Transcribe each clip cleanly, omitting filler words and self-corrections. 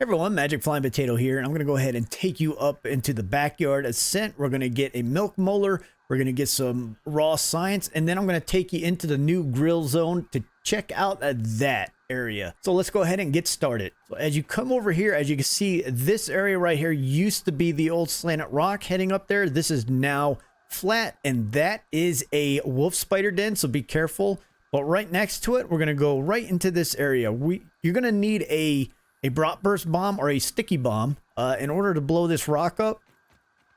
Everyone, Magic Flying Potato here, and I'm going to go ahead and take you up into the backyard Ascent. We're going to get a milk molar, we're going to get some raw science, and then I'm going to take you into the new grill zone to check out that area. So let's go ahead and get started. So as you come over here, as you can see, this area right here used to be the old slanted rock heading up there. This is now flat, and that is a wolf spider den, so be careful. But right next to it, we're going to go right into this area. You're going to need a Bratwurst bomb or a sticky bomb in order to blow this rock up.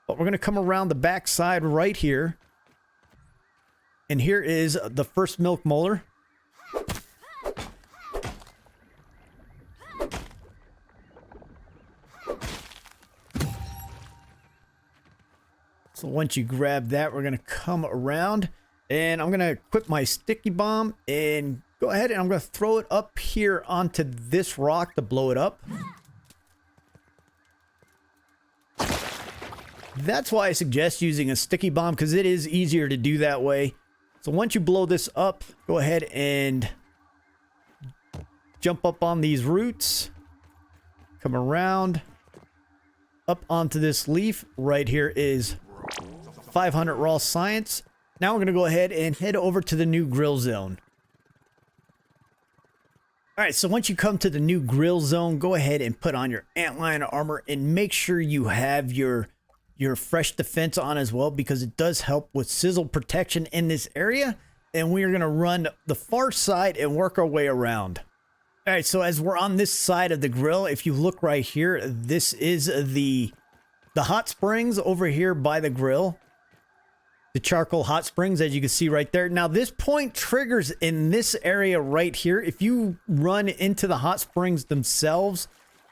But we're going to come around the back side right here. And here is the first milk molar. So once you grab that, we're going to come around. And I'm going to equip my sticky bomb and go ahead and I'm going to throw it up here onto this rock to blow it up. That's why I suggest using a sticky bomb, because it is easier to do that way. So once you blow this up, go ahead and jump up on these roots. Come around up onto this leaf. Right here is 500 raw science. Now we're going to go ahead and head over to the new grill zone. Alright, so once you come to the new grill zone, go ahead and put on your Antlion armor and make sure you have your fresh defense on as well, because it does help with Sizzle protection in this area. And we are going to run the far side and work our way around. Alright, so as we're on this side of the grill, if you look right here, this is the hot springs over here by the grill. The charcoal hot springs, as you can see right there. Now, this point triggers in this area right here. If you run into the hot springs themselves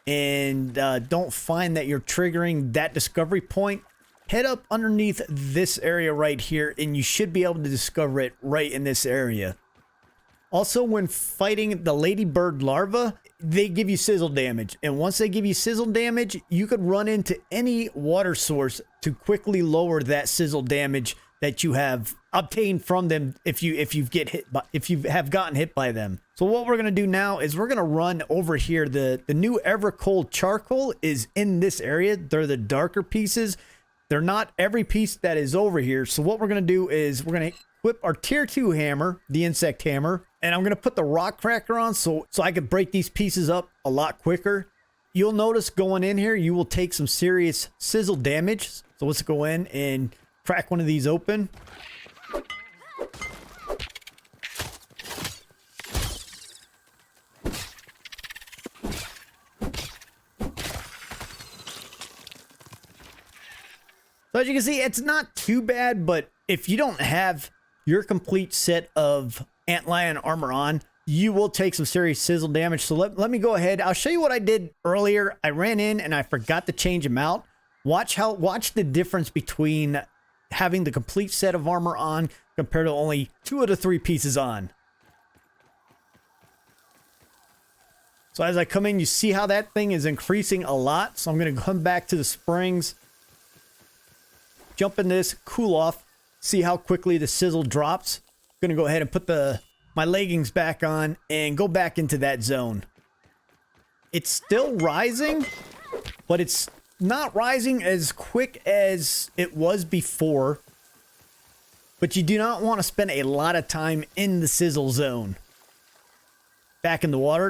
and don't find that you're triggering that discovery point, head up underneath this area right here, and you should be able to discover it right in this area. Also, when fighting the Ladybird larva, they give you sizzle damage. And once they give you sizzle damage, you could run into any water source to quickly lower that sizzle damage that you have obtained from them if you have gotten hit by them. So what we're gonna do now is we're gonna run over here. The new Everchar charcoal is in this area. They're the darker pieces. They're not every piece that is over here. So what we're gonna do is we're gonna equip our tier 2 hammer, the insect hammer, and I'm gonna put the rock cracker on so I can break these pieces up a lot quicker. You'll notice going in here, you will take some serious sizzle damage. So let's go in and crack one of these open. So as you can see, it's not too bad, but if you don't have your complete set of Antlion armor on, you will take some serious sizzle damage. So let me go ahead. I'll show you what I did earlier. I ran in and I forgot to change them out. Watch the difference between having the complete set of armor on compared to only 2 of the 3 pieces on. So as I come in, you see how that thing is increasing a lot. So I'm going to come back to the springs, jump in this, cool off, see how quickly the sizzle drops. I'm going to go ahead and put my leggings back on and go back into that zone. It's still rising, but it's not rising as quick as it was before, but you do not want to spend a lot of time in the sizzle zone. Back in the water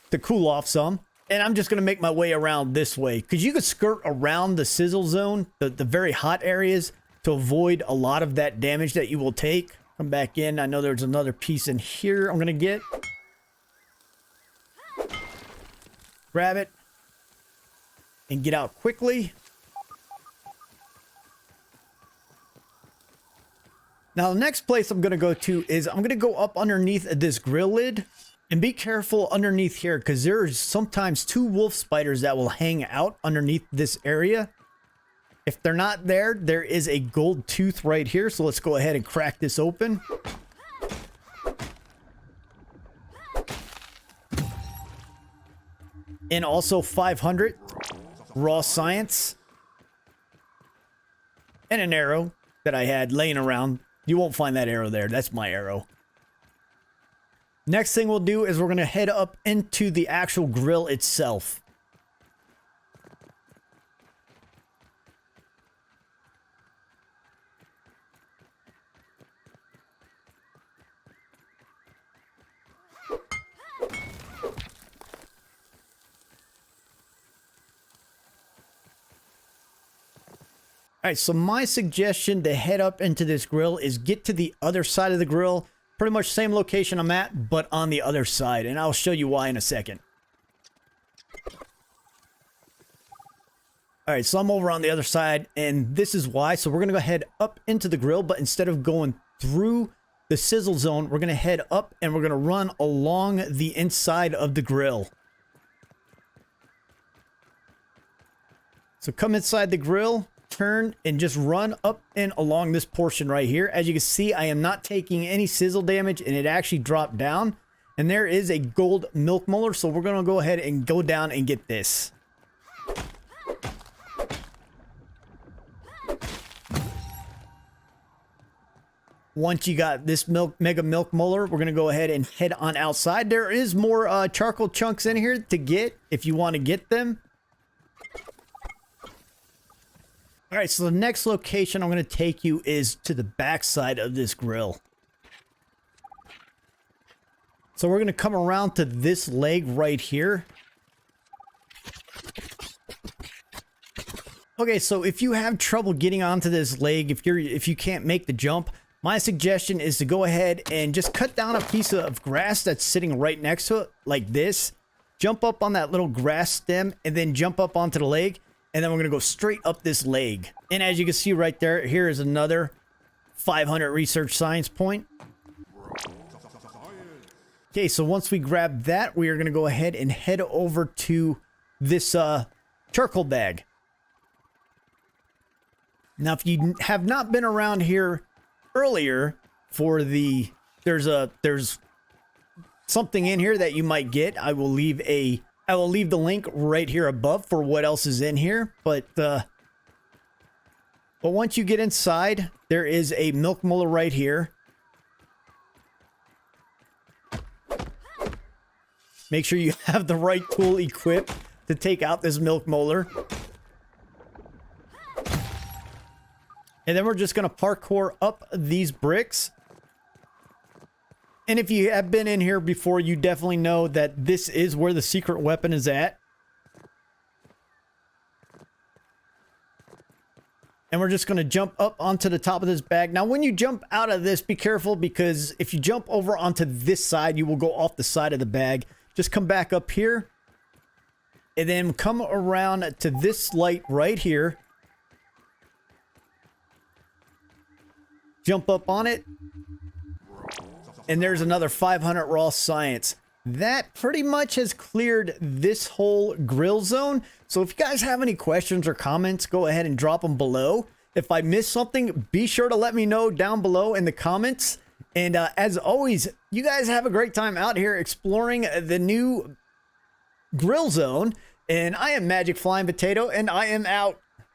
to cool off some. And I'm just going to make my way around this way, because you could skirt around the sizzle zone, the very hot areas, to avoid a lot of that damage that you will take. Come back in. I know there's another piece in here I'm going to get. Grab it and get out quickly. Now the next place I'm going to go to is I'm going to go up underneath this grill lid, and be careful underneath here, because there's sometimes 2 wolf spiders that will hang out underneath this area. If they're not there, there is a gold tooth right here. So let's go ahead and crack this open. And also 500 raw science. And an arrow that I had laying around. You won't find that arrow there. That's my arrow. Next thing we'll do is we're going to head up into the actual grill itself. All right, so my suggestion to head up into this grill is get to the other side of the grill. Pretty much same location I'm at, but on the other side. And I'll show you why in a second. All right, so I'm over on the other side, and this is why. So we're going to go ahead up into the grill, but instead of going through the sizzle zone, we're going to head up and we're going to run along the inside of the grill. So come inside the grill, turn, and just run up and along this portion right here. As you can see, I am not taking any sizzle damage, and it actually dropped down. And there is a gold milk molar, so we're going to go ahead and go down and get this. Once you got this mega milk molar, we're going to go ahead and head on outside. There is more charcoal chunks in here to get if you want to get them. All right, so the next location I'm going to take you is to the back side of this grill. So we're going to come around to this leg right here. Okay, so if you have trouble getting onto this leg, if you can't make the jump, my suggestion is to go ahead and just cut down a piece of grass that's sitting right next to it, like this. Jump up on that little grass stem, and then jump up onto the leg. And then we're going to go straight up this leg. And as you can see right there, here is another 500 research science point. Okay, so once we grab that, we are going to go ahead and head over to this charcoal bag. Now, if you have not been around here earlier for the... There's something in here that you might get. I will leave the link right here above for what else is in here, but once you get inside, there is a milk molar right here. Make sure you have the right tool equipped to take out this milk molar. And then we're just going to parkour up these bricks. And if you have been in here before, you definitely know that this is where the secret weapon is at. And we're just going to jump up onto the top of this bag. Now, when you jump out of this, be careful, because if you jump over onto this side, you will go off the side of the bag. Just come back up here. And then come around to this light right here. Jump up on it. And there's another 500 raw science. That pretty much has cleared this whole grill zone. So if you guys have any questions or comments, go ahead and drop them below. If I missed something, be sure to let me know down below in the comments. And as always, you guys have a great time out here exploring the new grill zone. And I am Magic Flying Potato, and I am out.